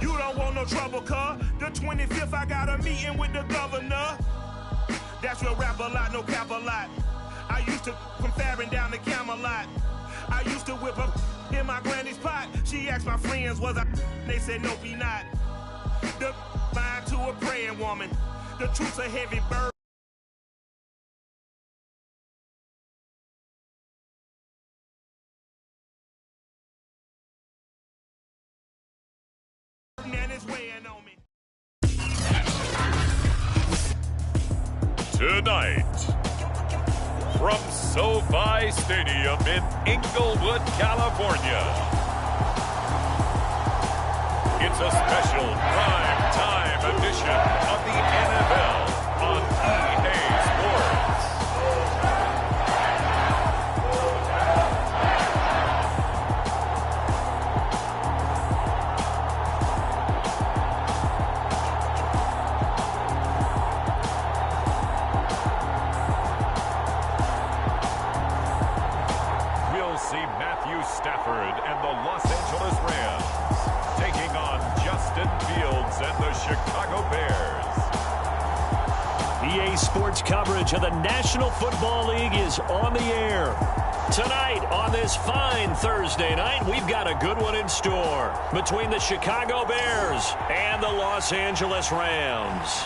You don't want no trouble, cuz. The 25th, I got a meeting with the governor. That's real rap a lot, no cap a lot. I used to come faring down the Camelot. I used to whip up in my granny's pot. She asked my friends, was I? They said, nope, he not. The line to a praying woman. The truth's a heavy burden. And it's weighing on me. Tonight, from SoFi Stadium in Inglewood, California, it's a special prime time edition of the NFL on EA Sports. We'll see Matthew Stafford and the Los Angeles Rams taking on Justin Fields and the Chicago Bears. EA Sports coverage of the National Football League is on the air. Tonight, on this fine Thursday night, we've got a good one in store between the Chicago Bears and the Los Angeles Rams.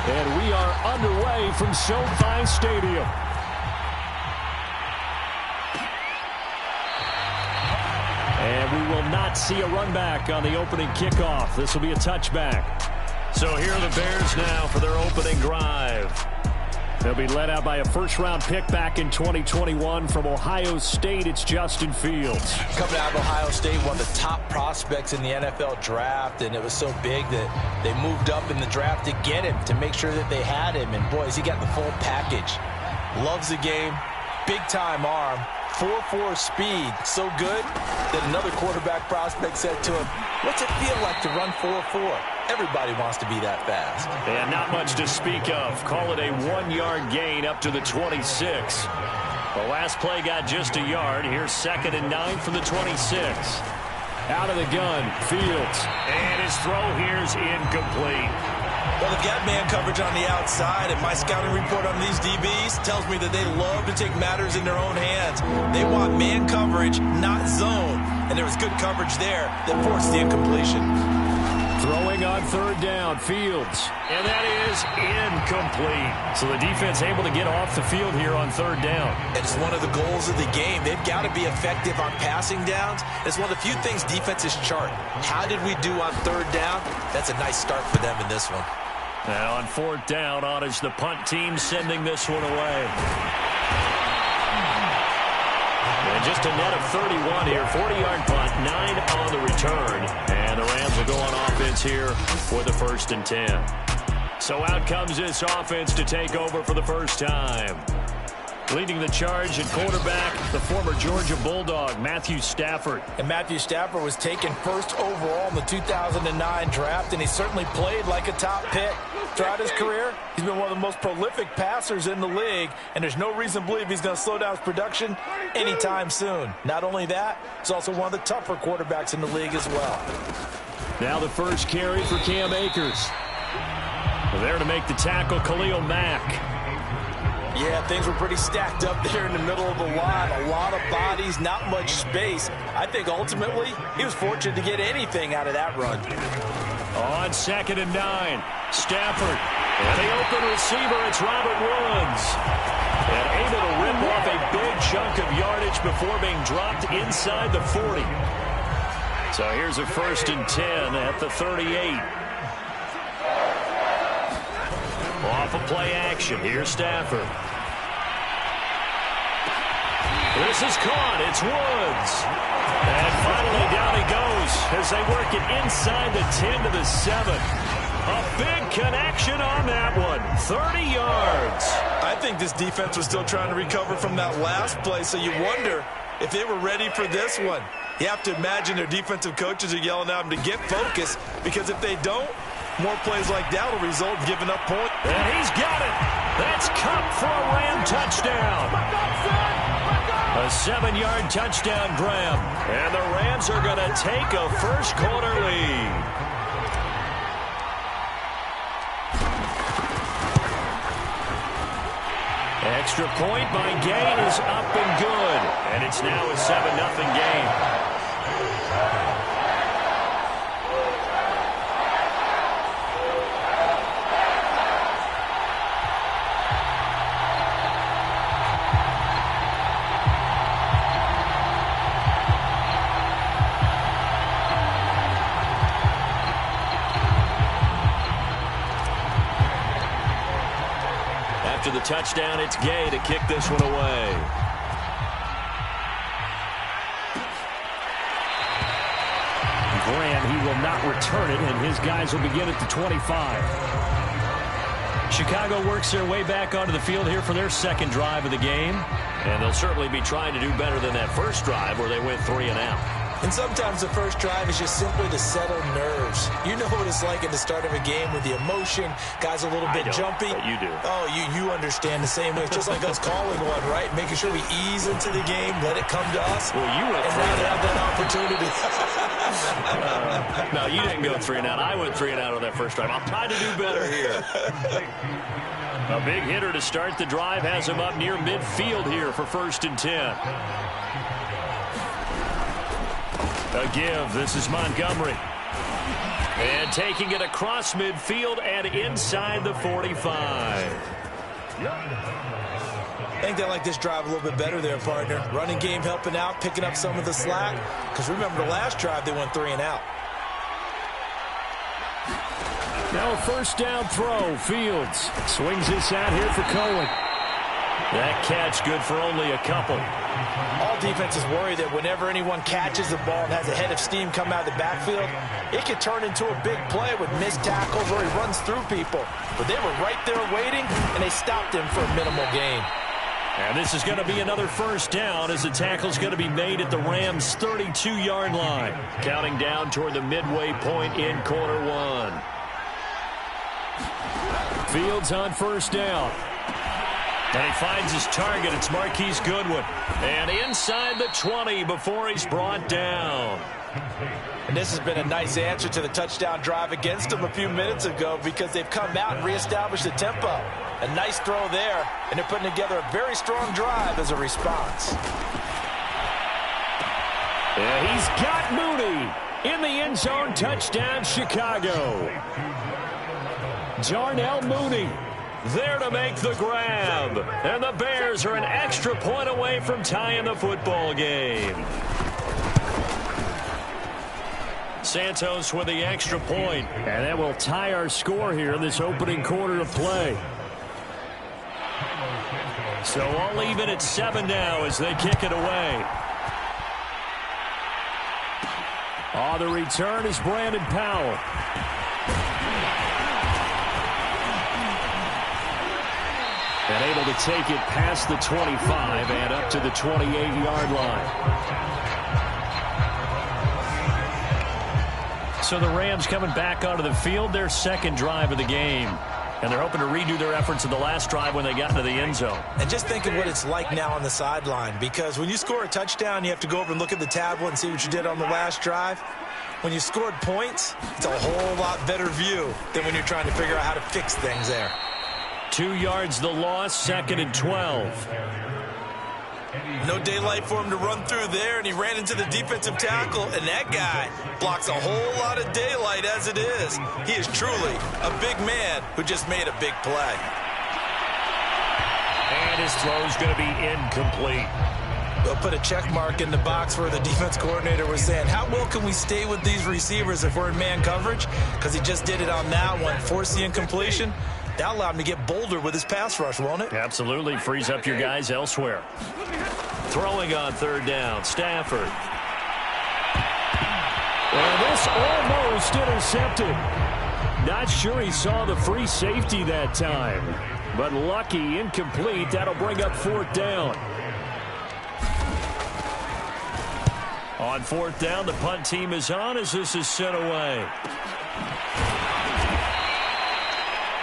And we are underway from SoFi Stadium. And we will not see a run back on the opening kickoff. This will be a touchback. So here are the Bears now for their opening drive. They'll be led out by a first-round pick back in 2021 from Ohio State. It's Justin Fields. Coming out of Ohio State, one of the top prospects in the NFL draft, and it was so big that they moved up in the draft to get him, to make sure that they had him. And, boys, he got the full package. Loves the game, big-time arm, 4.4 speed, so good that another quarterback prospect said to him, what's it feel like to run 4.4? Everybody wants to be that fast. And not much to speak of. Call it a 1-yard gain up to the 26. The last play got just a yard. Here's 2nd and 9 from the 26. Out of the gun, Fields. And his throw here's incomplete. Well, they've got man coverage on the outside, and my scouting report on these DBs tells me that they love to take matters in their own hands. They want man coverage, not zone. And there was good coverage there that forced the incompletion. Throwing on 3rd down, Fields. And that is incomplete. So the defense able to get off the field here on 3rd down. It's one of the goals of the game. They've got to be effective on passing downs. It's one of the few things defenses chart. How did we do on 3rd down? That's a nice start for them in this one. Now on 4th down, honors the punt team sending this one away. And just a net of 31 here. 40-yard punt, 9 on the return. And the Rams will go on offense here for the 1st and 10. So out comes this offense to take over for the first time. Leading the charge at quarterback, the former Georgia Bulldog, Matthew Stafford. And Matthew Stafford was taken 1st overall in the 2009 draft, and he certainly played like a top pick. Throughout his career, he's been one of the most prolific passers in the league, and there's no reason to believe he's going to slow down his production anytime soon. Not only that, he's also one of the tougher quarterbacks in the league as well. Now the first carry for Cam Akers. There to make the tackle, Khalil Mack. Yeah, things were pretty stacked up there in the middle of the line. A lot of bodies, not much space. I think ultimately he was fortunate to get anything out of that run. On 2nd and 9, Stafford. And the open receiver, it's Robert Woods. And able to rip off a big chunk of yardage before being dropped inside the 40. So here's a 1st and 10 at the 38. Off of play action. Here's Stafford. This is caught. It's Woods. And finally down he goes as they work it inside the 10 to the 7. A big connection on that one. 30 yards. I think this defense was still trying to recover from that last play, so you wonder if they were ready for this one. You have to imagine their defensive coaches are yelling at them to get focused, because if they don't, more plays like that will result in giving up points. And he's got it. That's Cup for a Rams touchdown. A 7-yard touchdown grab. And the Rams are going to take a first-quarter lead. Extra point by Gain is up and good. And it's now a 7-0 game. After the touchdown, it's Gay to kick this one away. Graham, he will not return it, and his guys will begin at the 25. Chicago works their way back onto the field here for their second drive of the game. And they'll certainly be trying to do better than that first drive where they went 3 and out. And sometimes the first drive is just simply to settle nerves. You know what it's like at the start of a game with the emotion. Guys a little bit jumpy. You do. Oh, you understand the same way. It's just like us calling one, right? Making sure we ease into the game, let it come to us. Well, you went and now they have that opportunity. No, you didn't go 3 and out. I went 3 and out on that first drive. I'll try to do better here. A big hitter to start the drive has him up near midfield here for 1st and 10. A give. This is Montgomery. And taking it across midfield and inside the 45. I think they like this drive a little bit better there, partner. Running game helping out, picking up some of the slack. Because remember, the last drive, they went 3 and out. Now a first down throw. Fields swings this out here for Cohen. That catch good for only a couple. All defenses worry that whenever anyone catches the ball and has a head of steam come out of the backfield, it can turn into a big play with missed tackles where he runs through people. But they were right there waiting, and they stopped him for a minimal gain. And this is going to be another first down as the tackle's going to be made at the Rams' 32-yard line. Counting down toward the midway point in quarter 1. Fields on first down. And he finds his target. It's Marquise Goodwin. And inside the 20 before he's brought down. And this has been a nice answer to the touchdown drive against them a few minutes ago because they've come out and reestablished the tempo. A nice throw there, and they're putting together a very strong drive as a response. Yeah, he's got Mooney in the end zone. Touchdown, Chicago. Darnell Mooney there to make the grab. And the Bears are an extra point away from tying the football game. Santos with the extra point. And that will tie our score here in this opening quarter of play. So all even at 7 now as they kick it away. The return is Brandon Powell. And able to take it past the 25 and up to the 28-yard line. So the Rams coming back onto the field, their second drive of the game. And they're hoping to redo their efforts in the last drive when they got into the end zone. And just think of what it's like now on the sideline. Because when you score a touchdown, you have to go over and look at the tablet and see what you did on the last drive. When you scored points, it's a whole lot better view than when you're trying to figure out how to fix things there. 2 yards the loss, 2nd and 12. No daylight for him to run through there, and he ran into the defensive tackle, and that guy blocks a whole lot of daylight as it is. He is truly a big man who just made a big play. And his throw's going to be incomplete. They'll put a check mark in the box where the defense coordinator was saying, how well can we stay with these receivers if we're in man coverage? Because he just did it on that one, forced the incompletion. That allowed him to get bolder with his pass rush, won't it? Absolutely. Frees up your guys elsewhere. Throwing on 3rd down, Stafford. And this almost intercepted. Not sure he saw the free safety that time. But lucky, incomplete. That'll bring up 4th down. On 4th down, the punt team is on as this is sent away.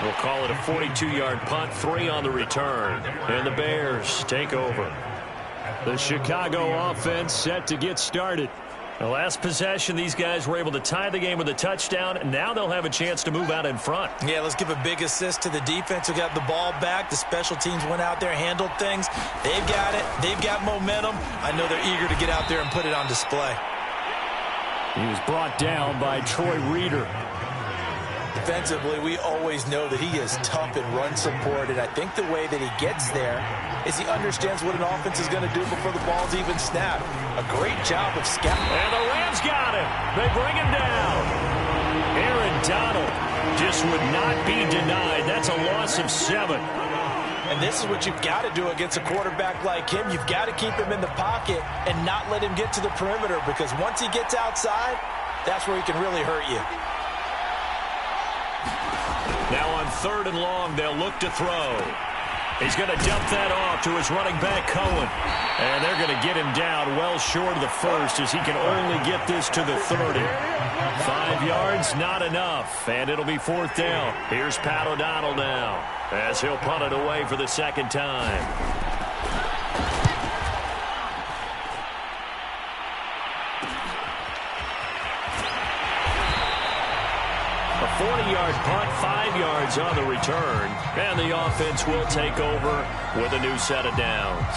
We'll call it a 42-yard punt, 3 on the return. And the Bears take over. The Chicago offense set to get started. The last possession, these guys were able to tie the game with a touchdown, and now they'll have a chance to move out in front. Yeah, let's give a big assist to the defense who got the ball back. The special teams went out there, handled things. They've got it. They've got momentum. I know they're eager to get out there and put it on display. He was brought down by Troy Reeder. Defensively, we always know that he is tough in run support, and I think the way that he gets there is he understands what an offense is going to do before the ball's even snapped. A great job of scouting. And the Rams got him. They bring him down. Aaron Donald just would not be denied. That's a loss of 7. And this is what you've got to do against a quarterback like him. You've got to keep him in the pocket and not let him get to the perimeter, because once he gets outside, that's where he can really hurt you. Now on 3rd and long, they'll look to throw. He's going to dump that off to his running back, Cohen. And they're going to get him down well short of the first, as he can only get this to the 30. 5 yards, not enough. And it'll be 4th down. Here's Pat O'Donnell now, as he'll punt it away for the second time. A 40-yard punt, 5 yards on the return, and the offense will take over with a new set of downs.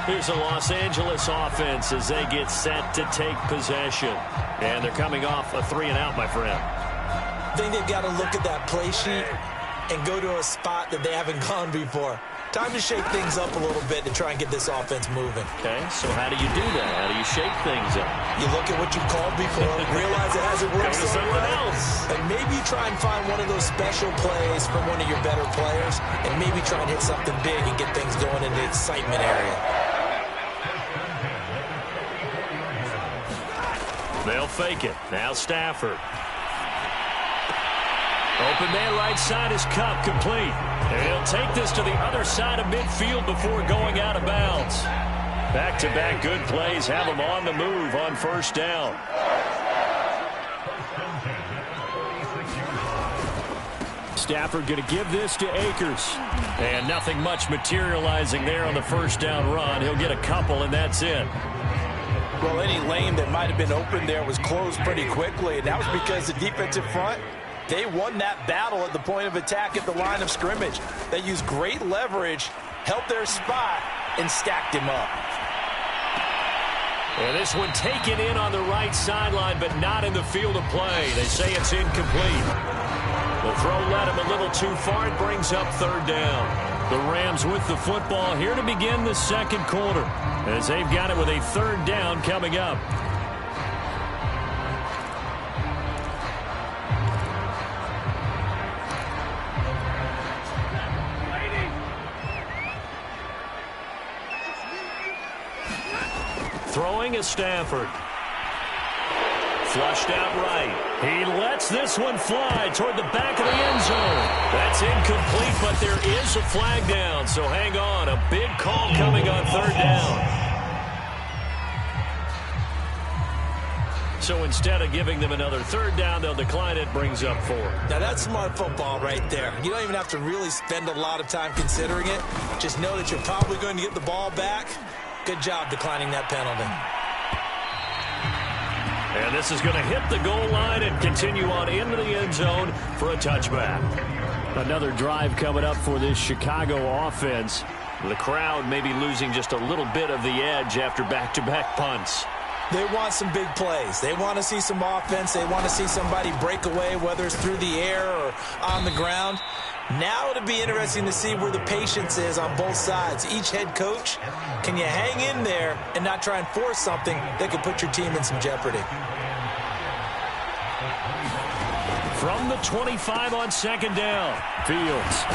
Here's the Los Angeles offense as they get set to take possession. And they're coming off a 3-and-out, my friend. I think they've got to look at that play sheet and go to a spot that they haven't gone before. Time to shake things up a little bit to try and get this offense moving. Okay, so how do you do that? How do you shake things up? You look at what you've called before, realize it hasn't worked Go to someone else. and maybe try and find one of those special plays from one of your better players, and maybe try and hit something big and get things going in the excitement area. They'll fake it. Now Stafford. Open man right side is Cup, complete. And he'll take this to the other side of midfield before going out of bounds. Back-to-back good plays have him on the move on 1st down. Stafford going to give this to Akers. And nothing much materializing there on the 1st down run. He'll get a couple, and that's it. Well, any lane that might have been open there was closed pretty quickly, and that was because the defensive front, they won that battle at the point of attack at the line of scrimmage. They used great leverage, held their spot, and stacked him up. And this one taken in on the right sideline, but not in the field of play. They say it's incomplete. The throw led him a little too far. It brings up 3rd down. The Rams with the football here to begin the 2nd quarter, as they've got it with a 3rd down coming up. Throwing is Stafford. Flushed out right. He lets this one fly toward the back of the end zone. That's incomplete, but there is a flag down, so hang on. A big call coming on 3rd down. So instead of giving them another 3rd down, they'll decline it, brings up 4. Now, that's smart football right there. You don't even have to really spend a lot of time considering it. Just know that you're probably going to get the ball back. Good job declining that penalty. And this is going to hit the goal line and continue on into the end zone for a touchback. Another drive coming up for this Chicago offense. The crowd may be losing just a little bit of the edge after back-to-back punts. They want some big plays. They want to see some offense. They want to see somebody break away, whether it's through the air or on the ground. Now it'll be interesting to see where the patience is on both sides. Each head coach, can you hang in there and not try and force something that could put your team in some jeopardy? From the 25 on 2nd down, Fields.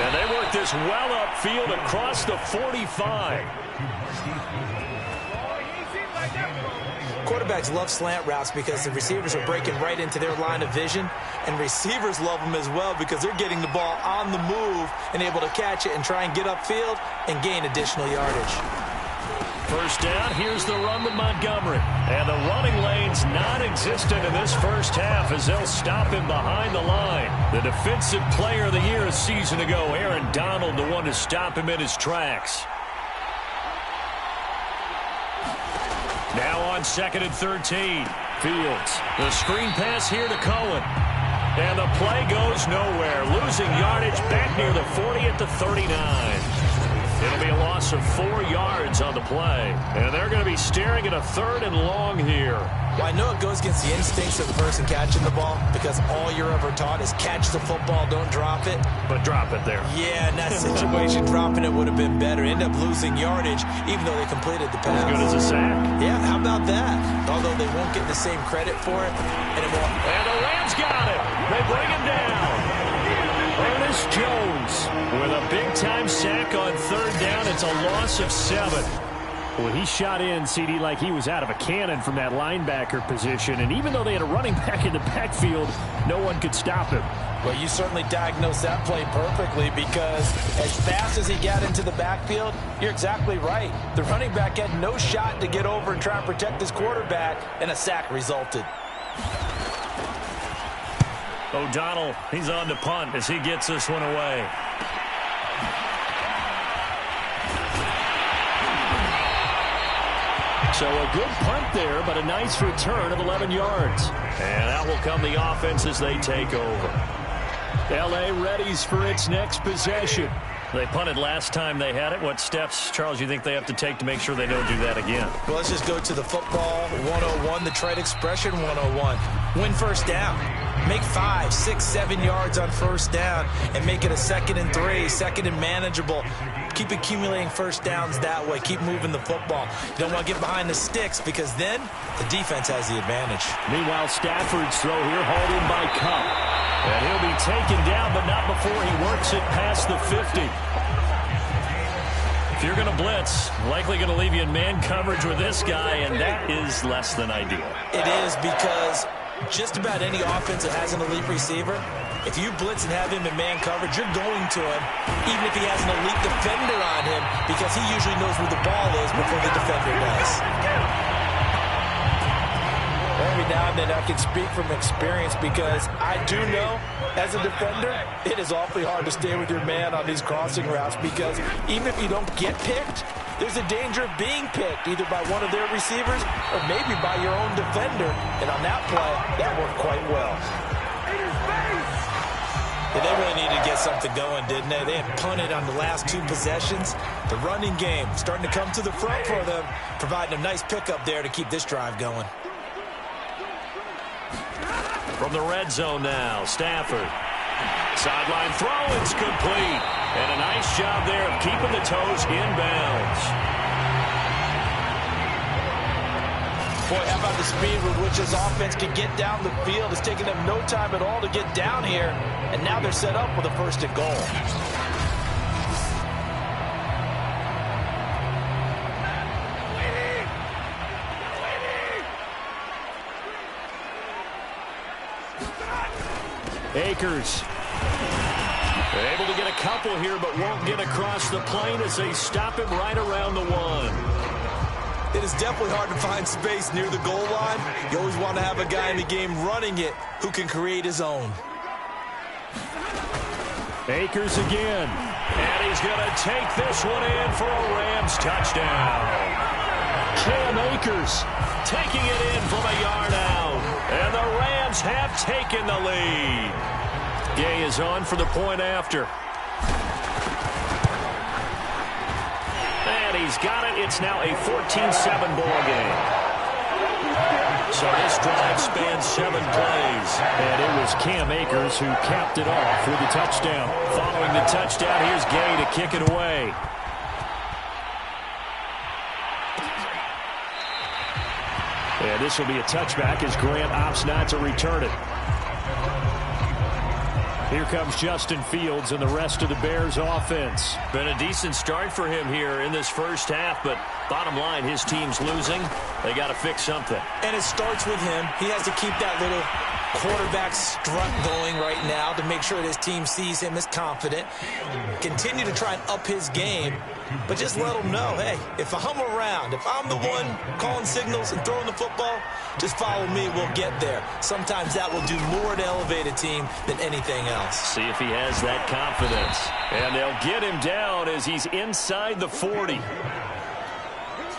And they work this well upfield across the 45. Quarterbacks love slant routes because the receivers are breaking right into their line of vision, and receivers love them as well because they're getting the ball on the move and able to catch it and try and get upfield and gain additional yardage. first down. Here's the run with Montgomery. And the running lane's non-existent in this first half as they'll stop him behind the line. The defensive player of the year a season ago, Aaron Donald, the one to stop him in his tracks. Now on 2nd and 13. Fields. The screen pass here to Cohen. And the play goes nowhere. Losing yardage back near the 40 at the 39. It'll be a loss of 4 yards on the play. And they're going to be staring at a 3rd and long here. Well, I know it goes against the instincts of the person catching the ball because all you're ever taught is catch the football, don't drop it. But drop it there. Yeah, in that situation, dropping it would have been better. End up losing yardage even though they completed the pass. As good as a sack. Yeah, how about that? Although they won't get the same credit for it. And the Rams got it. They bring him down. Ernest Jones with a big-time sack on 3rd down. It's a loss of 7. Well, he shot in, CD, like he was out of a cannon from that linebacker position. And even though they had a running back in the backfield, no one could stop him. Well, you certainly diagnosed that play perfectly because as fast as he got into the backfield, you're exactly right. The running back had no shot to get over and try and protect his quarterback, and a sack resulted. O'Donnell, he's on to punt as he gets this one away. So a good punt there, but a nice return of 11 yards. And out will come the offense as they take over. L.A. readies for its next possession. They punted last time they had it. What steps, Charles, you think they have to take to make sure they don't do that again? Well, let's just go to the football 101, the trade expression 101. Win first down. Make 5, 6, 7 yards on first down and make it a 2nd and 3, 2nd and manageable. Keep accumulating first downs that way. Keep moving the football. You don't want to get behind the sticks because then the defense has the advantage. Meanwhile, Stafford's throw here hauled in by Cup. And he'll be taken down, but not before he works it past the 50. If you're going to blitz, likely going to leave you in man coverage with this guy, and that is less than ideal. It is because just about any offense that has an elite receiver, if you blitz and have him in man coverage, you're going to him, even if he has an elite defender on him, because he usually knows where the ball is before the defender does. Every now and then I can speak from experience because I do know, as a defender, it is awfully hard to stay with your man on these crossing routes because even if you don't get picked, there's a danger of being picked either by one of their receivers or maybe by your own defender. And on that play, that worked quite well. Yeah, they really needed to get something going, didn't they? They had punted on the last 2 possessions. The running game starting to come to the front for them, providing a nice pickup there to keep this drive going. From the red zone now, Stafford. Sideline throw, it's complete. And a nice job there of keeping the toes inbounds. Boy, how about the speed with which this offense can get down the field? It's taking them no time at all to get down here. And now they're set up with a 1st and goal. Akers able to get a couple here, but won't get across the plane as they stop him right around the 1. It is definitely hard to find space near the goal line. You always want to have a guy in the game running it who can create his own. Akers again. And he's going to take this one in for a Rams touchdown. Cam Akers taking it in from a yard out. And the Rams have taken the lead. Gay is on for the point after. And he's got it. It's now a 14-7 ball game. So this drive spans 7 plays. And it was Cam Akers who capped it off with a touchdown. Following the touchdown, here's Gay to kick it away. And this will be a touchback as Grant opts not to return it. Here comes Justin Fields and the rest of the Bears offense. Been a decent start for him here in this first half, but bottom line, his team's losing. They got to fix something. And it starts with him. He has to keep that little quarterback strut going right now to make sure this team sees him as confident. Continue to try and up his game, but just let him know, hey, if I'm around, if I'm the one calling signals and throwing the football, just follow me, we'll get there. Sometimes that will do more to elevate a team than anything else. See if he has that confidence. And they'll get him down as he's inside the 40.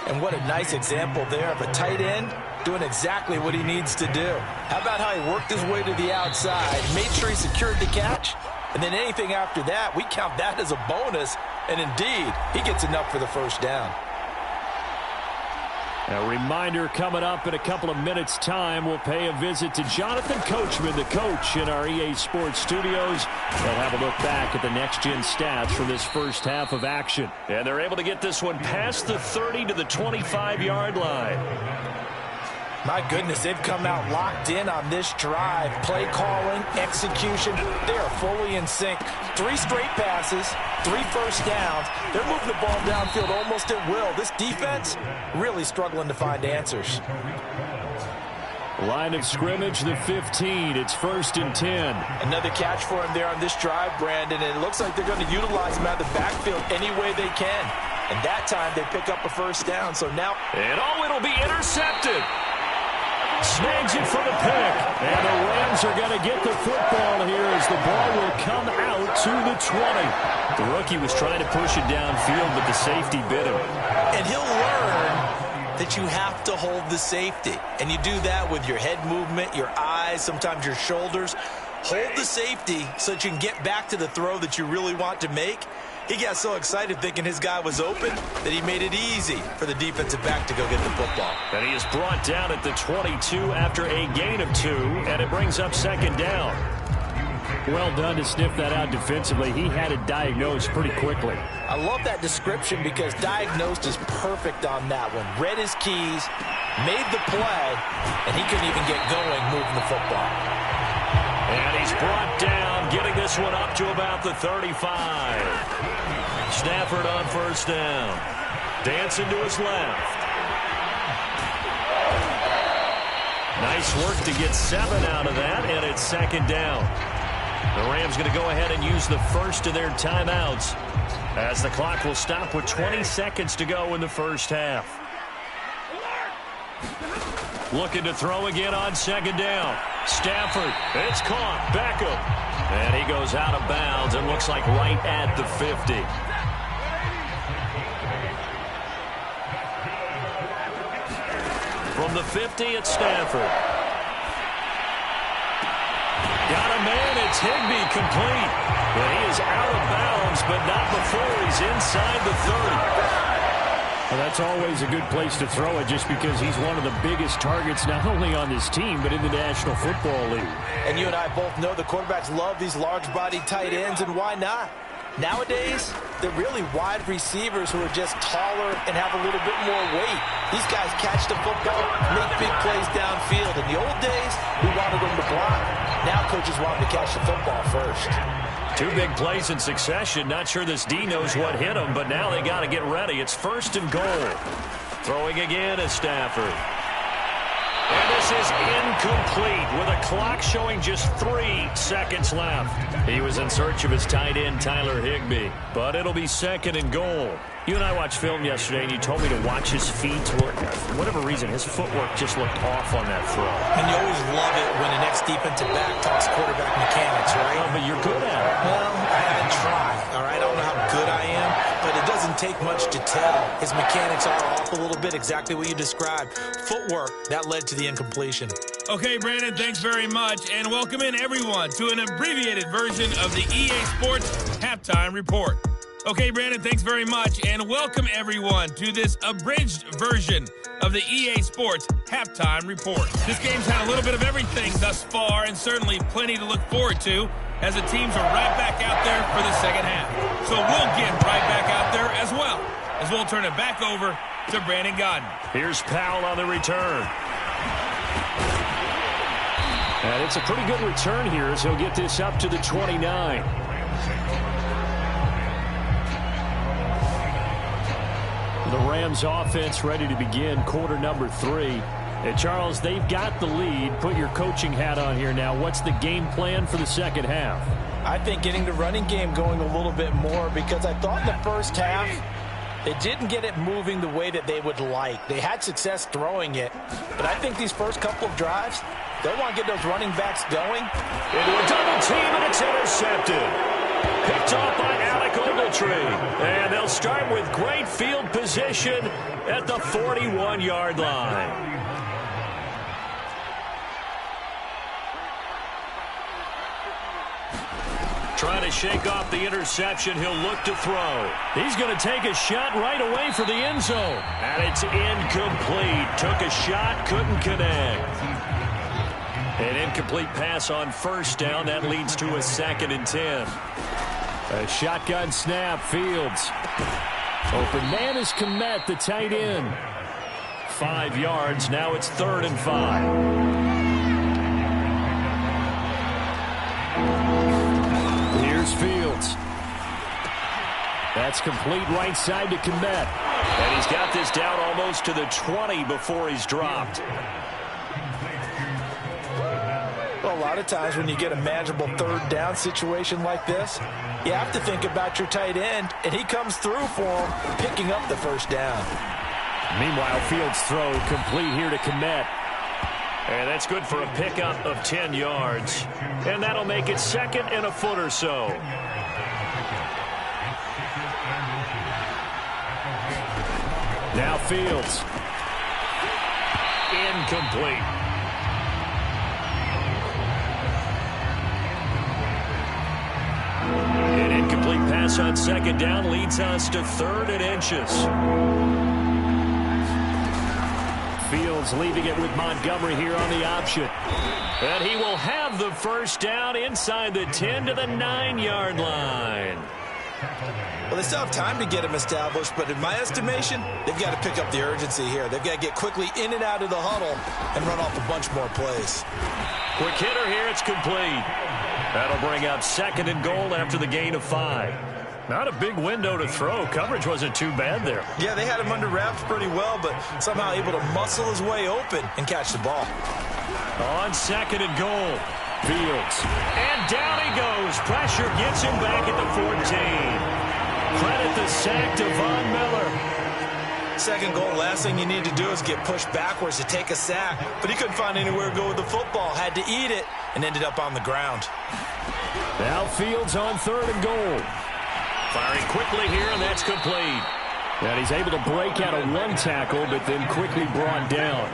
And what a nice example there of a tight end doing exactly what he needs to do. How about how he worked his way to the outside, made sure he secured the catch, and then anything after that, we count that as a bonus. And indeed, he gets enough for the first down. A reminder coming up in a couple of minutes' time. We'll pay a visit to Jonathan Coachman, the coach in our EA Sports studios. They'll have a look back at the next-gen stats from this first half of action. And they're able to get this one past the 30 to the 25-yard line. My goodness, they've come out locked in on this drive. Play calling, execution, they are fully in sync. 3 straight passes, 3 first downs. They're moving the ball downfield almost at will. This defense really struggling to find answers. Line of scrimmage, the 15. It's 1st and 10. Another catch for him there on this drive, Brandon, and it looks like they're going to utilize him out of the backfield any way they can. And that time they pick up a first down, so now... And it'll be intercepted. Snags it for the pick. And the Rams are going to get the football here as the ball will come out to the 20. The rookie was trying to push it downfield, but the safety bit him. And he'll learn that you have to hold the safety. And you do that with your head movement, your eyes, sometimes your shoulders. Hold the safety so that you can get back to the throw that you really want to make. He got so excited thinking his guy was open that he made it easy for the defensive back to go get the football. And he is brought down at the 22 after a gain of 2, and it brings up 2nd down. Well done to sniff that out defensively. He had it diagnosed pretty quickly. I love that description because diagnosed is perfect on that one. Read his keys, made the play, and he couldn't even get going moving the football. And he's brought down, getting this one up to about the 35. Stafford on 1st down. Dancing to his left. Nice work to get 7 out of that, and it's 2nd down. The Rams going to go ahead and use the first of their timeouts as the clock will stop with 20 seconds to go in the first half. Looking to throw again on 2nd down. Stafford, it's caught. Beckham. And he goes out of bounds and looks like right at the 50. From the 50, it's Stafford. Got a man, it's Higbee complete. But he is out of bounds, but not before he's inside the 30. Well, that's always a good place to throw it just because he's one of the biggest targets not only on this team but in the National Football League. And you and I both know the quarterbacks love these large-bodied tight ends, and why not? Nowadays, they're really wide receivers who are just taller and have a little bit more weight. These guys catch the football, make big plays downfield. In the old days, we wanted them to block. Now coaches want them to catch the football first. 2 big plays in succession. Not sure this D knows what hit him, but now they got to get ready. It's 1st and goal. Throwing again is Stafford. And this is incomplete with a clock showing just 3 seconds left. He was in search of his tight end, Tyler Higbee. But it'll be 2nd and goal. You and I watched film yesterday, and you told me to watch his feet. For whatever reason, his footwork just looked off on that throw. And you always love it when an ex-defensive back talks quarterback mechanics, right? Oh, but you're good at it. Well, I try, all right? I don't know how good I am, but it doesn't take much to tell. His mechanics are off a little bit, exactly what you described. Footwork, that led to the incompletion. Okay, Brandon, thanks very much, and welcome in everyone to an abbreviated version of the EA Sports Halftime Report. Okay, Brandon, thanks very much, and welcome everyone to this abridged version of the EA Sports Halftime Report. This game's had a little bit of everything thus far, and certainly plenty to look forward to, as the teams are right back out there for the second half. So we'll get right back out there as well, as we'll turn it back over to Brandon Godden. Here's Powell on the return. And it's a pretty good return here as he'll get this up to the 29. The Rams offense ready to begin quarter number 3. And Charles, they've got the lead. Put your coaching hat on here now. What's the game plan for the second half? I think getting the running game going a little bit more, because I thought in the first half they didn't get it moving the way that they would like. They had success throwing it, but I think these first couple of drives, they'll want to get those running backs going. Into a double team, and it's intercepted. Picked off by Alec Ogletree. And they'll start with great field position at the 41-yard line. Trying to shake off the interception. He'll look to throw. He's going to take a shot right away for the end zone. And it's incomplete. Took a shot, couldn't connect. An incomplete pass on first down. That leads to a 2nd and 10. A shotgun snap. Fields. Open man is Kmet, the tight end. 5 yards. Now it's 3rd and 5. Fields. That's complete right side to Kmet. And he's got this down almost to the 20 before he's dropped. Well, a lot of times when you get a manageable 3rd down situation like this, you have to think about your tight end, and he comes through for him, picking up the 1st down. Meanwhile, Fields' throw complete here to Kmet. And that's good for a pickup of 10 yards. And that'll make it 2nd and a foot or so. Now Fields. Incomplete. An incomplete pass on 2nd down leads us to 3rd and inches. Fields leaving it with Montgomery here on the option. And he will have the 1st down inside the 10 to the 9-yard line. Well, they still have time to get him established, but in my estimation, they've got to pick up the urgency here. They've got to get quickly in and out of the huddle and run off a bunch more plays. Quick hitter here, it's complete. That'll bring up 2nd and goal after the gain of 5. Not a big window to throw. Coverage wasn't too bad there. Yeah, they had him under wraps pretty well, but somehow able to muscle his way open and catch the ball. On 2nd and goal. Fields. And down he goes. Pressure gets him back at the 14. Credit the sack to Von Miller. 2nd goal, last thing you need to do is get pushed backwards to take a sack. But he couldn't find anywhere to go with the football. Had to eat it and ended up on the ground. Now Fields on 3rd and goal. Firing quickly here, and that's complete. And he's able to break out of 1 tackle, but then quickly brought down.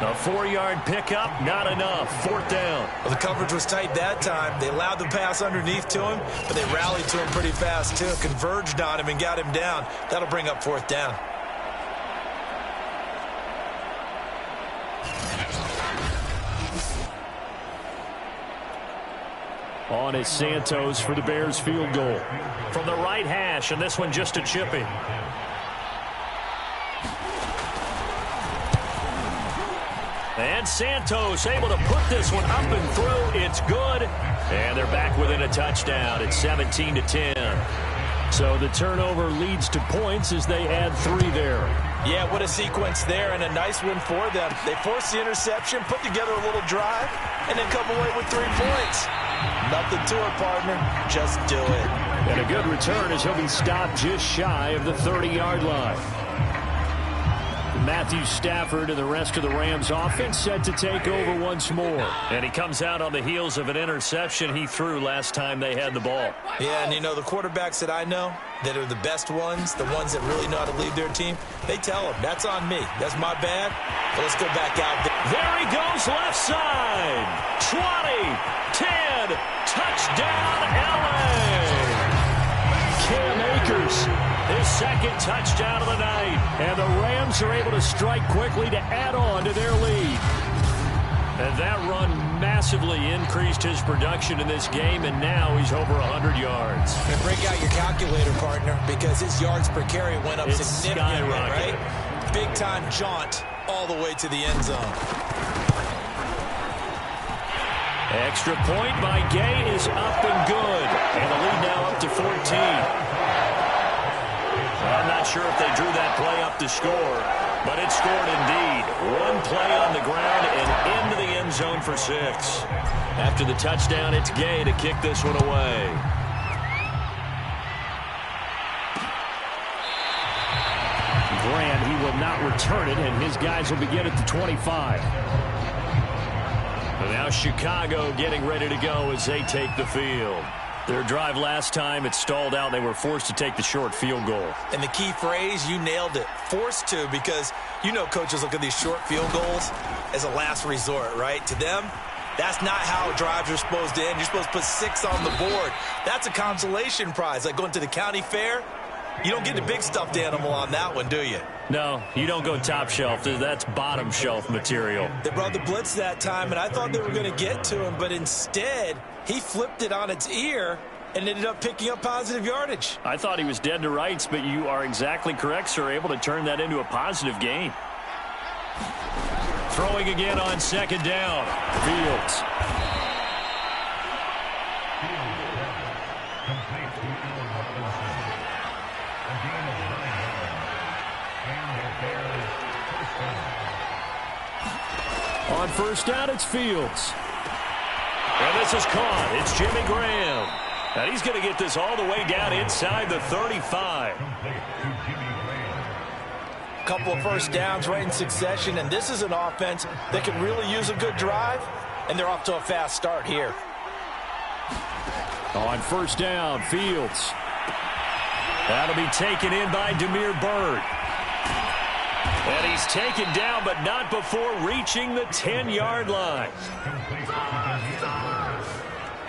A 4-yard pickup, not enough. 4th down. Well, the coverage was tight that time. They allowed the pass underneath to him, but they rallied to him pretty fast, too. Converged on him and got him down. That'll bring up 4th down. On is Santos for the Bears field goal. From the right hash, and this one just a chipping. And Santos able to put this one up and through. It's good. And they're back within a touchdown. It's 17-10. So the turnover leads to points as they add 3 there. Yeah, what a sequence there, and a nice win for them. They forced the interception, put together a little drive, and then come away with 3 points. Nothing to it, partner. Just do it. And a good return as he'll be stopped just shy of the 30-yard line. Matthew Stafford and the rest of the Rams offense set to take over once more. And he comes out on the heels of an interception he threw last time they had the ball. Yeah, and you know, the quarterbacks that I know that are the best ones, the ones that really know how to lead their team, they tell them, that's on me. That's my bad. But let's go back out there. There he goes, left side. 20, 10, touchdown, LA. Cam Akers, his 2nd touchdown of the night. And the Rams are able to strike quickly to add on to their lead. And that run massively increased his production in this game, and now he's over 100 yards. And break out your calculator, partner, because his yards per carry went up significantly, right? Big-time jaunt all the way to the end zone. Extra point by Gay is up and good. And the lead now up to 14. I'm not sure if they drew that play up to score, but it scored indeed. One play on the ground and into the end zone for 6. After the touchdown, it's Gay to kick this one away. Grant, he will not return it, and his guys will begin at the 25. And now Chicago getting ready to go as they take the field. Their drive last time, it stalled out. They were forced to take the short field goal. And the key phrase, you nailed it, forced to, because you know coaches look at these short field goals as a last resort, right? To them, that's not how drives are supposed to end. You're supposed to put 6 on the board. That's a consolation prize, like going to the county fair. You don't get the big stuffed animal on that one, do you? No, you don't go top shelf. That's bottom shelf material. They brought the blitz that time, and I thought they were going to get to him, but instead, he flipped it on its ear and ended up picking up positive yardage. I thought he was dead to rights, but you are exactly correct, sir. Able to turn that into a positive gain. Throwing again on second down. Fields. On first down, it's Fields. And this is caught. It's Jimmy Graham. And he's going to get this all the way down inside the 35. Couple of first downs right in succession, and this is an offense that can really use a good drive, and they're off to a fast start here. On first down, Fields. That'll be taken in by Damiere Byrd. And he's taken down, but not before reaching the 10-yard line.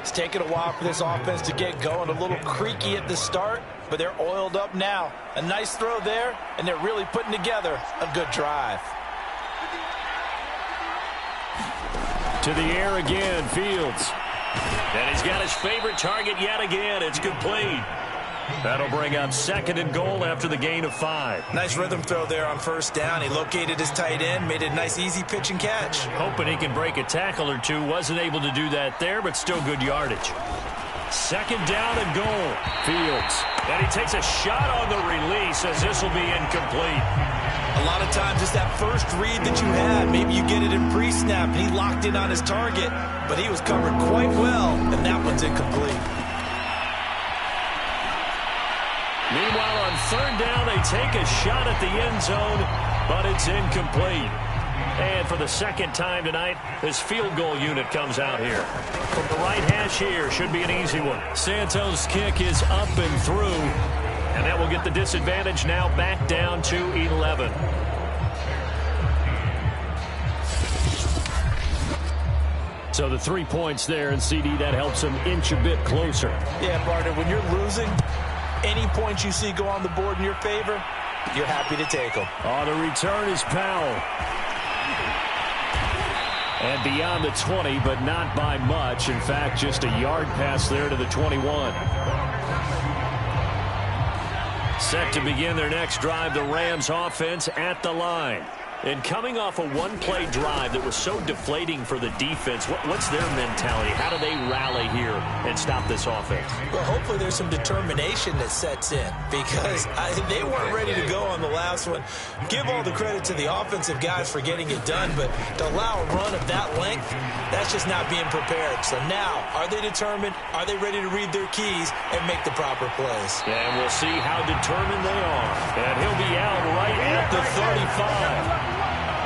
It's taken a while for this offense to get going. A little creaky at the start, but they're oiled up now. A nice throw there, and they're really putting together a good drive. To the air again, Fields. And he's got his favorite target yet again. It's complete. That'll bring up second and goal after the gain of 5. Nice rhythm throw there on first down. He located his tight end, made a nice easy pitch and catch. Hoping he can break a tackle or two. Wasn't able to do that there, but still good yardage. Second down and goal. Fields. And he takes a shot on the release as this will be incomplete. A lot of times it's that first read that you had. Maybe you get it in pre-snap, and he locked in on his target, but he was covered quite well, and that one's incomplete. Meanwhile, on third down, they take a shot at the end zone, but it's incomplete. And for the second time tonight, this field goal unit comes out here. From the right hash here, should be an easy one. Santos' kick is up and through, and that will get the disadvantage now back down to 11. So the 3 points there, and CD, that helps them inch a bit closer. Yeah, partner, when you're losing, any points you see go on the board in your favor, you're happy to take them. On the return is Powell. And beyond the 20, but not by much. In fact, just a yard pass there to the 21. Set to begin their next drive, the Rams offense at the line. And coming off a one-play drive that was so deflating for the defense, what's their mentality? How do they rally here and stop this offense? Well, hopefully there's some determination that sets in, because they weren't ready to go on the last one. Give all the credit to the offensive guys for getting it done, but to allow a run of that length, that's just not being prepared. So now, are they determined? Are they ready to read their keys and make the proper plays? And we'll see how determined they are. And he'll be out right at the 35.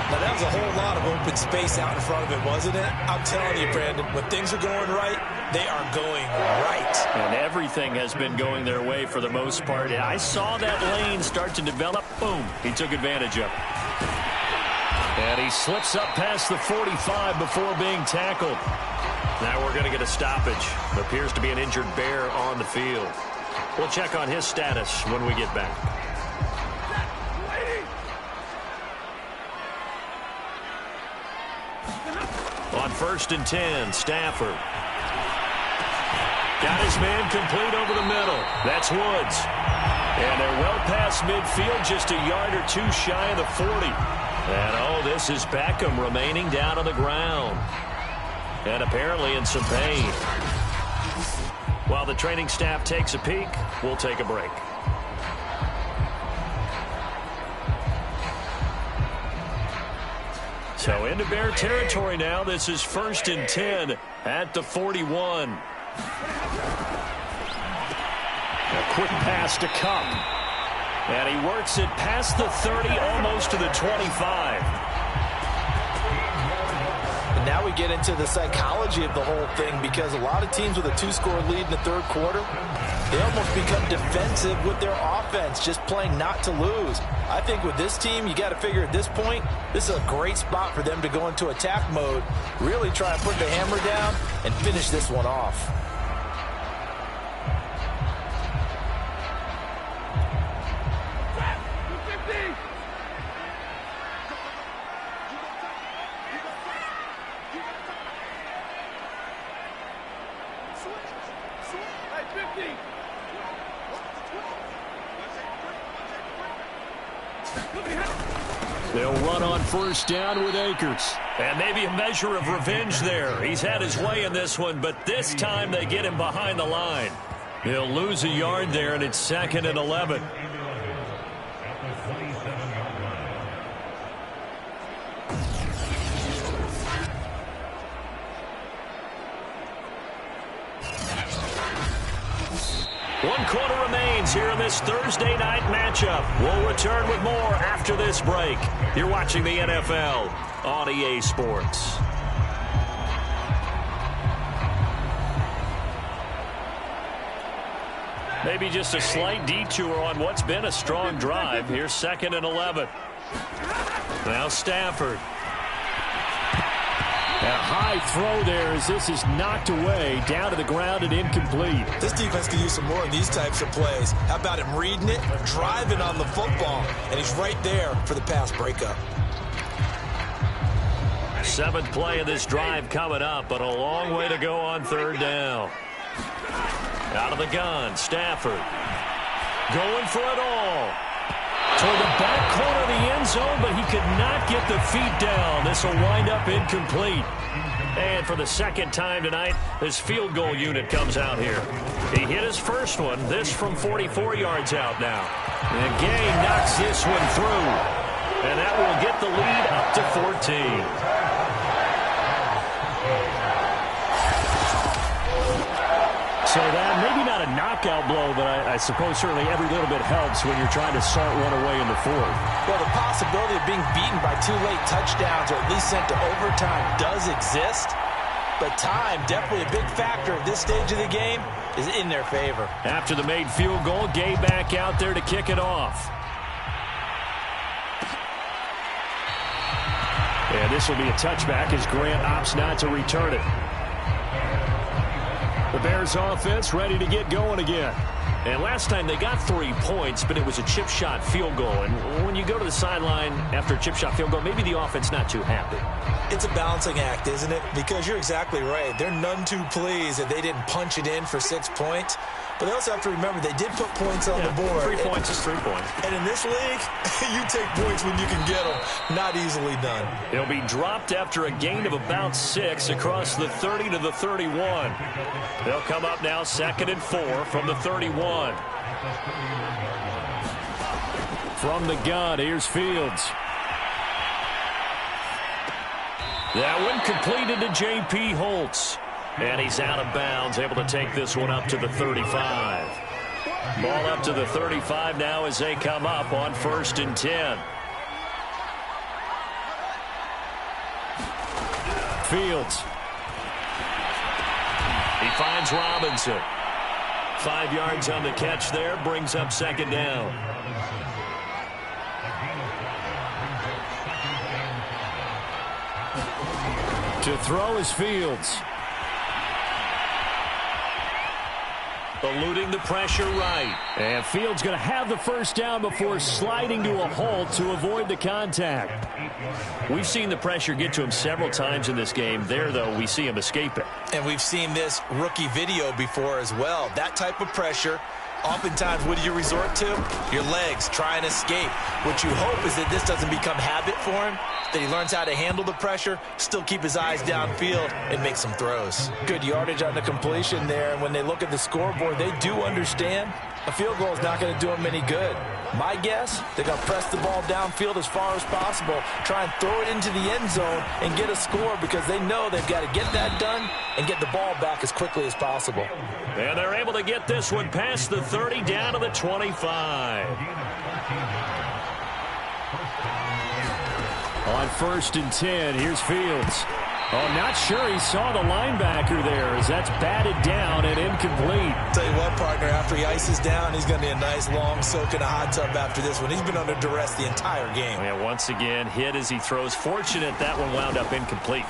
Now, that was a whole lot of open space out in front of him, wasn't it? I'm telling you, Brandon, when things are going right, they are going right. And everything has been going their way for the most part. And I saw that lane start to develop. Boom. He took advantage of it. And he slips up past the 45 before being tackled. Now we're going to get a stoppage. There appears to be an injured Bear on the field. We'll check on his status when we get back. On first and 10, Stafford. Got his man complete over the middle. That's Woods. And they're well past midfield, just a yard or two shy of the 40. And, oh, this is Beckham remaining down on the ground. And apparently in some pain. While the training staff takes a peek, we'll take a break. So into Bear territory now. This is 1st and 10 at the 41. A quick pass to Cup. And he works it past the 30, almost to the 25. And now we get into the psychology of the whole thing, because a lot of teams with a 2-score lead in the third quarter, they almost become defensive with their offense, just playing not to lose. I think with this team, you got to figure at this point, this is a great spot for them to go into attack mode, really try and put the hammer down and finish this one off. They'll run on 1st down with Akers. And maybe a measure of revenge there. He's had his way in this one, but this time they get him behind the line. He'll lose a yard there, and it's 2nd and 11. One quarter remains here in this Thursday night matchup. We'll return with more after this break. You're watching the NFL on EA Sports. Maybe just a slight detour on what's been a strong drive. Here's 2nd and 11. Now Stafford. A high throw there as this is knocked away, down to the ground and incomplete. This defense could use some more of these types of plays. How about him reading it, driving on the football, and he's right there for the pass breakup. 7th play of this drive coming up, but a long way to go on 3rd down. Out of the gun, Stafford. Going for it all. Toward the back corner of the end zone, but he could not get the feet down. This will wind up incomplete. And for the 2nd time tonight, this field goal unit comes out here. He hit his first one, this from 44 yards out now. And Gay knocks this one through. And that will get the lead up to 14. So that maybe not a knockout blow, but I suppose certainly every little bit helps when you're trying to salt one away in the 4th. Well, the possibility of being beaten by 2 late touchdowns or at least sent to overtime does exist. But time, definitely a big factor at this stage of the game, is in their favor. After the made field goal, Gay back out there to kick it off. And this will be a touchback as Grant opts not to return it. The Bears offense ready to get going again. And last time they got 3 points, but it was a chip shot field goal. And when you go to the sideline after a chip shot field goal, maybe the offense not too happy. It's a balancing act, isn't it? Because you're exactly right. They're none too pleased that they didn't punch it in for 6 points. But they also have to remember they did put points on the board. 3 points is 3 points. And in this league, you take points when you can get them. Not easily done. He'll be dropped after a gain of about 6 across the 30 to the 31. They'll come up now 2nd and 4 from the 31. From the gun, here's Fields. That one completed to J.P. Holtz. And he's out of bounds, able to take this one up to the 35. Ball up to the 35 now as they come up on 1st and 10. Fields. He finds Robinson. 5 yards on the catch there, brings up 2nd down. To throw is Fields. Eluding the pressure right. And Fields going to have the 1st down before sliding to a halt to avoid the contact. We've seen the pressure get to him several times in this game. There, though, we see him escape it. And we've seen this rookie video before as well. That type of pressure Oftentimes, what do you resort to? Your legs, try and escape. What you hope is that this doesn't become habit for him, that he learns how to handle the pressure, still keep his eyes downfield, and make some throws. Good yardage on the completion there, and when they look at the scoreboard, they do understand a field goal is not going to do them any good. My guess, they're going to press the ball downfield as far as possible, try and throw it into the end zone and get a score because they know they've got to get that done and get the ball back as quickly as possible. And they're able to get this one past the 30 down to the 25. On 1st and 10, here's Fields. Oh, not sure he saw the linebacker there as that's batted down and incomplete. Tell you what, partner, after he ices down, he's going to need a nice long soak in a hot tub after this one. He's been under duress the entire game. Yeah, once again, hit as he throws. Fortunate that one wound up incomplete.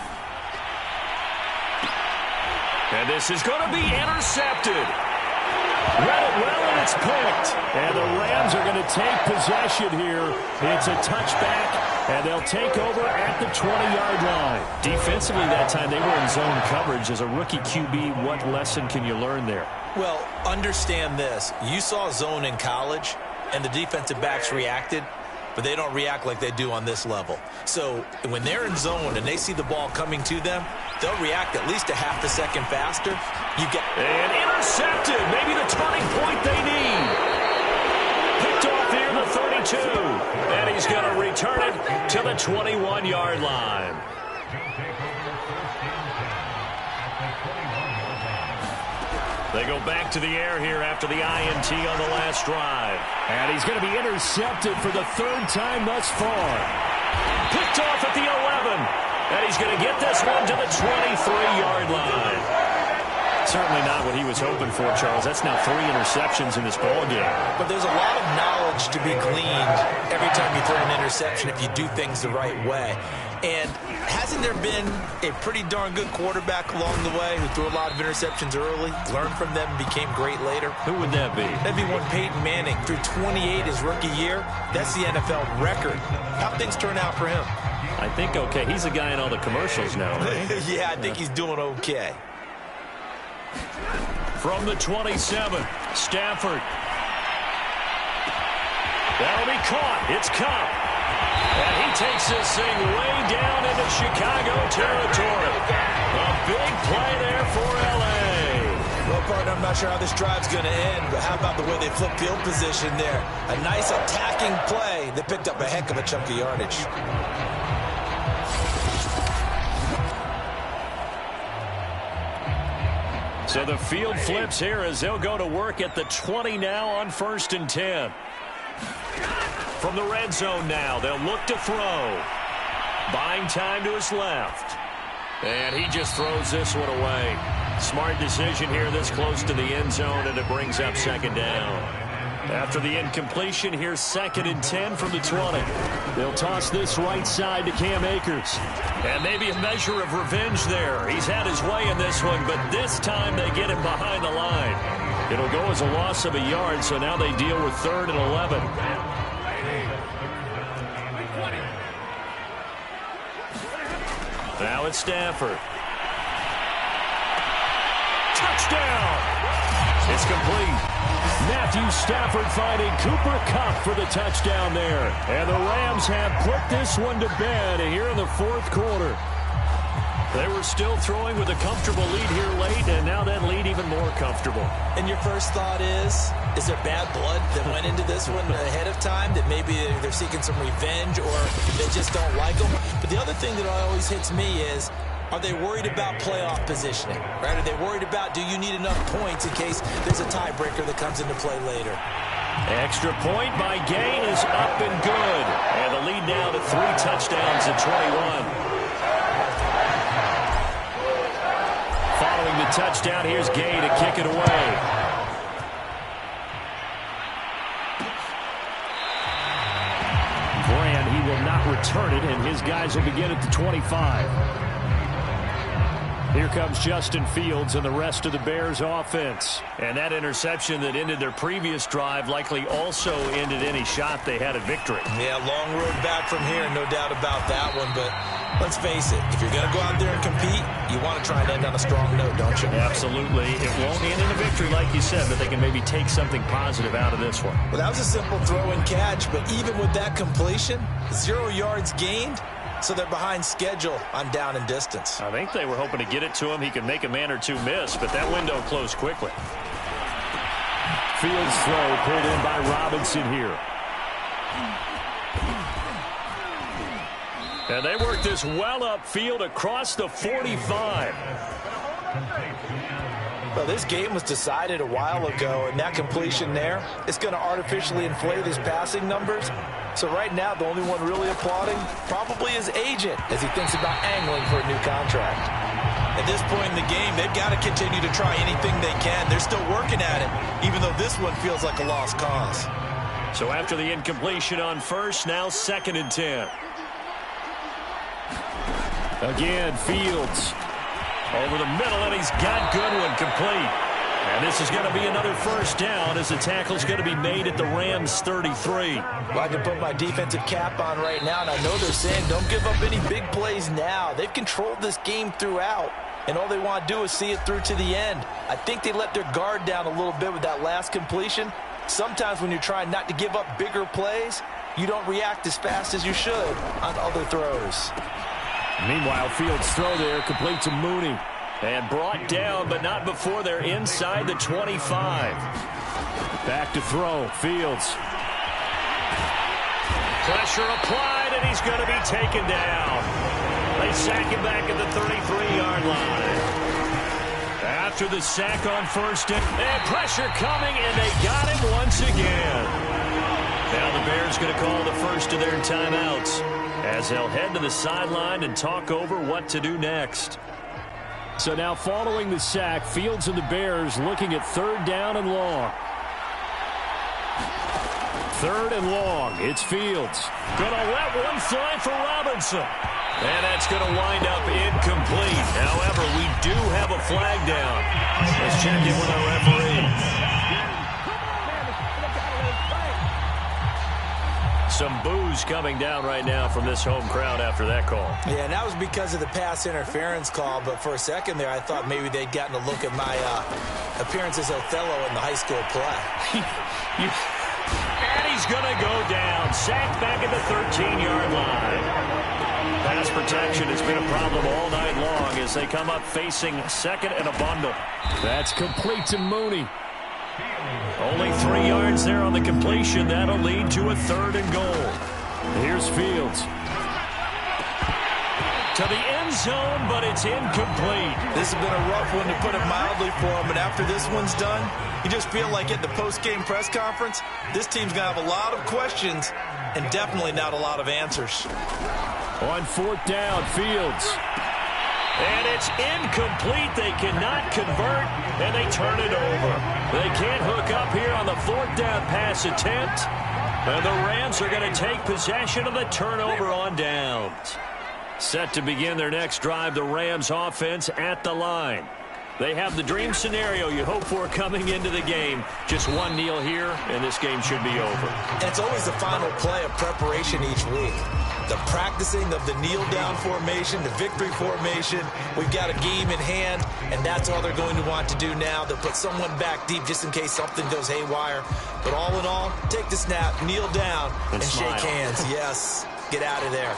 And this is going to be intercepted. Read it well, and it's picked. And the Rams are going to take possession here. It's a touchback, and they'll take over at the 20-yard line. Defensively that time, they were in zone coverage. As a rookie QB, what lesson can you learn there? Well, understand this. You saw zone in college, and the defensive backs reacted, but they don't react like they do on this level. So when they're in zone and they see the ball coming to them, they'll react at least a half a second faster. And intercepted. Maybe the turning point they need. Picked off near the 32. And he's going to return it to the 21-yard line. They go back to the air here after the INT on the last drive. And he's going to be intercepted for the 3rd time thus far. Picked off at the 11. And he's going to get this one to the 23-yard line. Certainly not what he was hoping for, Charles. That's now 3 interceptions in this ball game. But there's a lot of knowledge to be gleaned every time you throw an interception if you do things the right way. And hasn't there been a pretty darn good quarterback along the way who threw a lot of interceptions early, learned from them, and became great later? Who would that be? That'd be one Peyton Manning. Threw 28 his rookie year. That's the NFL record. How'd things turn out for him? I think okay. He's a guy in all the commercials now, right? Yeah, I think he's doing okay. From the 27, Stafford. That'll be caught. It's Cup. And he takes this thing way down into Chicago territory. A big play there for L.A. Well, partner, I'm not sure how this drive's going to end, but how about the way they flip field position there? A nice attacking play that picked up a heck of a chunk of yardage. So the field flips here as they'll go to work at the 20 now on 1st and 10. From the red zone now, they'll look to throw. Buying time to his left. And he just throws this one away. Smart decision here this close to the end zone, and it brings up 2nd down. After the incompletion, here's 2nd and 10 from the 20. They'll toss this right side to Cam Akers. And maybe a measure of revenge there. He's had his way in this one, but this time they get him behind the line. It'll go as a loss of a yard, so now they deal with 3rd and 11. Now it's Stafford. Touchdown! It's complete. Matthew Stafford finding Cooper Kupp for the touchdown there. And the Rams have put this one to bed here in the 4th quarter. They were still throwing with a comfortable lead here late, and now that lead even more comfortable. And your first thought is there bad blood that went into this one ahead of time, that maybe they're seeking some revenge or they just don't like them? But the other thing that always hits me is, are they worried about playoff positioning? Right? Are they worried about, do you need enough points in case there's a tiebreaker that comes into play later? Extra point by Gain is up and good. And the lead now to 3 touchdowns at 21. Following the touchdown, here's Gay to kick it away. Brand, he will not return it, and his guys will begin at the 25. Here comes Justin Fields and the rest of the Bears offense. And that interception that ended their previous drive likely also ended any shot they had at victory. Yeah, long road back from here, no doubt about that one. But let's face it, if you're going to go out there and compete, you want to try and end on a strong note, don't you? Absolutely. It won't end in a victory like you said, but they can maybe take something positive out of this one. Well, that was a simple throw and catch, but even with that completion, 0 yards gained. So they're behind schedule on down and distance. I think they were hoping to get it to him. He could make a man or two miss, but that window closed quickly. Fields throw pulled in by Robinson here. And they work this well upfield across the 45. Well, this game was decided a while ago, and that completion there is going to artificially inflate his passing numbers. So right now, the only one really applauding probably his agent as he thinks about angling for a new contract. At this point in the game, they've got to continue to try anything they can. They're still working at it, even though this one feels like a lost cause. So after the incompletion on first, now 2nd and 10. Again, Fields over the middle, and he's got Goodwin complete. And this is going to be another first down as the tackle's going to be made at the Rams' 33. Well, I can put my defensive cap on right now, and I know they're saying don't give up any big plays now. They've controlled this game throughout, and all they want to do is see it through to the end. I think they let their guard down a little bit with that last completion. Sometimes when you're trying not to give up bigger plays, you don't react as fast as you should on other throws. Meanwhile, Fields' throw there complete to Mooney. And brought down, but not before they're inside the 25. Back to throw. Fields. Pressure applied, and he's going to be taken down. They sack him back at the 33-yard line. After the sack on first and pressure coming, and they got him once again. Now the Bears going to call the first of their timeouts as they'll head to the sideline and talk over what to do next. So now following the sack, Fields and the Bears looking at 3rd down and long. 3rd and long. It's Fields. Going to let one fly for Robinson. And that's going to wind up incomplete. However, we do have a flag down. Let's check in with our referee. Some boos coming down right now from this home crowd after that call. Yeah, and that was because of the pass interference call, but for a second there, I thought maybe they'd gotten a look at my appearance as Othello in the high school play. And he's going to go down. Sacked back at the 13-yard line. Pass protection has been a problem all night long as they come up facing 2nd and a bundle. That's complete to Mooney. Only 3 yards there on the completion. That'll lead to a 3rd and goal. Here's Fields. To the end zone, but it's incomplete. This has been a rough one, to put it mildly, for him. And after this one's done, you just feel like at the post-game press conference, this team's going to have a lot of questions and definitely not a lot of answers. On 4th down, Fields. And it's incomplete. They cannot convert, and they turn it over. They can't hook up here on the 4th down pass attempt. And the Rams are going to take possession of the turnover on downs. Set to begin their next drive, the Rams offense at the line. They have the dream scenario you hope for coming into the game. Just one kneel here, and this game should be over. And it's always the final play of preparation each week. The practicing of the kneel-down formation, the victory formation. We've got a game in hand, and that's all they're going to want to do now. They'll put someone back deep just in case something goes haywire. But all in all, take the snap, kneel down, and shake hands. Yes, get out of there.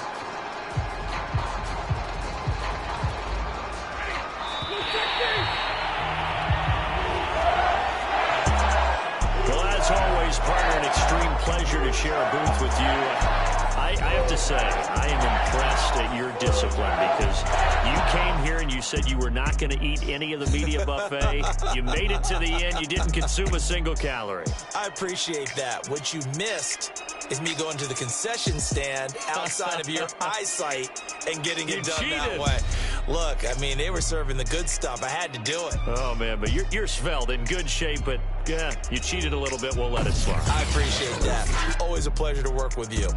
Well, as always, partner, an extreme pleasure to share a booth with you. I have to say, I am impressed at your discipline because you came here and you said you were not going to eat any of the media buffet. You made it to the end. You didn't consume a single calorie. I appreciate that. What you missed is me going to the concession stand outside of your eyesight and getting it done that way. Look, I mean, they were serving the good stuff. I had to do it. Oh, man, but you're svelte, in good shape, but yeah, you cheated a little bit. We'll let it slide. I appreciate that. Always a pleasure to work with you.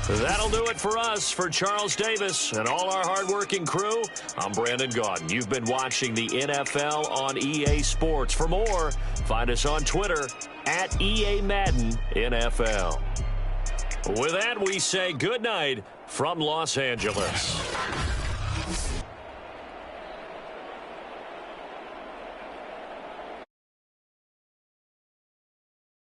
That'll do it for us. For Charles Davis and all our hardworking crew, I'm Brandon Gaudin. You've been watching the NFL on EA Sports. For more, find us on Twitter at EA Madden NFL. With that, we say good night from Los Angeles.